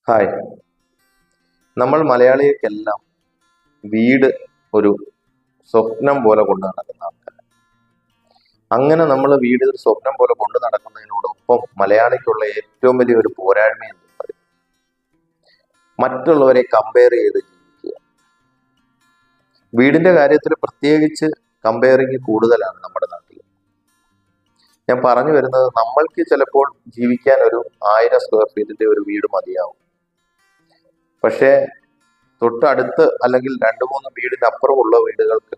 Hi. നമ്മൾ മലയാളികൾക്കെല്ലാം വീട് ഒരു സ്വപ്നം പോലെ കൊണ്ടു നടക്കുന്ന ആൾക്കാർ. അങ്ങനെ നമ്മൾ വീട് ഒരു സ്വപ്നം പോലെ കൊണ്ടു നടക്കുന്നതിനോടൊപ്പം മലയാളിക്കുള്ള ഏറ്റവും വലിയ ഒരു പോരായ്മ എന്ന് പറയും മറ്റുള്ളവരെ കമ്പയർ ചെയ്ത് ജീവിക്കുക. വീടിന്റെ കാര്യത്തിൽ പ്രത്യേകിച്ച് കമ്പയറിങ് കൂടുതലാണ് നമ്മുടെ നാട്ടിൽ. ഞാൻ പറഞ്ഞു വരുന്നത്, നമ്മൾക്ക് ചിലപ്പോൾ ജീവിക്കാൻ ഒരു 1000 സ്ക്വയർ ഫീറ്റിന്റെ ഒരു വീട് മതിയാവും. പക്ഷേ തൊട്ടടുത്ത് അല്ലെങ്കിൽ 2-3 വീടിനപ്പുറമുള്ള വീടുകൾക്ക്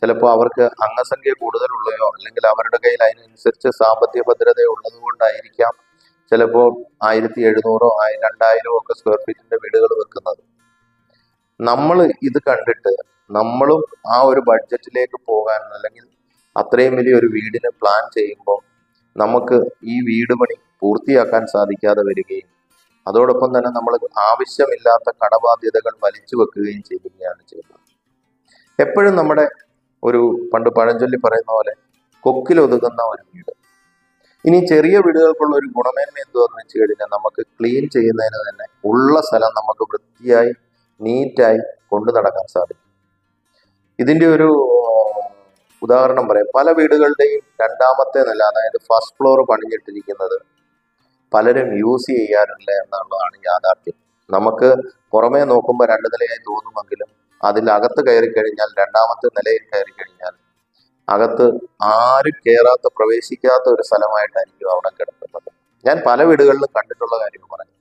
ചിലപ്പോൾ അവർക്ക് അംഗസംഖ്യ കൂടുതലുള്ളയോ അല്ലെങ്കിൽ അവരുടെ കയ്യിൽ അതിനനുസരിച്ച് സാമ്പത്തിക ഭദ്രത ഉള്ളത് കൊണ്ടായിരിക്കാം ചിലപ്പോൾ 1700 2000 ഒക്കെ സ്ക്വയർ ഫീറ്റിന്റെ വീടുകൾ വെക്കുന്നത്. നമ്മൾ ഇത് കണ്ടിട്ട് നമ്മളും ആ ഒരു ബഡ്ജറ്റിലേക്ക് പോകാൻ അല്ലെങ്കിൽ അത്രയും വലിയൊരു വീടിന് പ്ലാൻ ചെയ്യുമ്പോൾ നമുക്ക് ഈ വീട് പണി പൂർത്തിയാക്കാൻ സാധിക്കാതെ വരികയും അതോടൊപ്പം തന്നെ നമ്മൾ ആവശ്യമില്ലാത്ത കടബാധ്യതകൾ വലിച്ചു വെക്കുകയും ചെയ്യുകയാണ് ചെയ്യുന്നത്. എപ്പോഴും നമ്മുടെ ഒരു പണ്ട് പഴഞ്ചൊല്ലി പറയുന്ന പോലെ കൊക്കിലൊതുങ്ങുന്ന ഒരു വീട്. ഇനി ചെറിയ വീടുകൾക്കുള്ള ഒരു ഗുണമേന്മ എന്തുവെന്ന് വെച്ച് കഴിഞ്ഞാൽ നമുക്ക് ക്ലീൻ ചെയ്യുന്നതിന് തന്നെ ഉള്ള സ്ഥലം നമുക്ക് വൃത്തിയായി നീറ്റായി കൊണ്ടു നടക്കാൻ സാധിക്കും. ഇതിന്റെ ഒരു ഉദാഹരണം പറയാം. പല വീടുകളുടെയും 2ാമത്തെ നില, അതായത് ഫസ്റ്റ് ഫ്ലോർ പണിഞ്ഞിട്ടിരിക്കുന്നത് പലരും യൂസ് ചെയ്യാറില്ല എന്നുള്ളതാണ് യാഥാർത്ഥ്യം. നമുക്ക് പുറമേ നോക്കുമ്പോൾ 2 നിലയായി തോന്നുമെങ്കിലും അതിലകത്ത് കയറി കഴിഞ്ഞാൽ, 2ാമത്തെ നിലയിൽ കയറി കഴിഞ്ഞാൽ അകത്ത് ആരും പ്രവേശിക്കാത്ത ഒരു സ്ഥലമായിട്ടായിരിക്കും അവിടെ കിടക്കുന്നത്. ഞാൻ പല വീടുകളിലും കണ്ടിട്ടുള്ള കാര്യം പറയാം.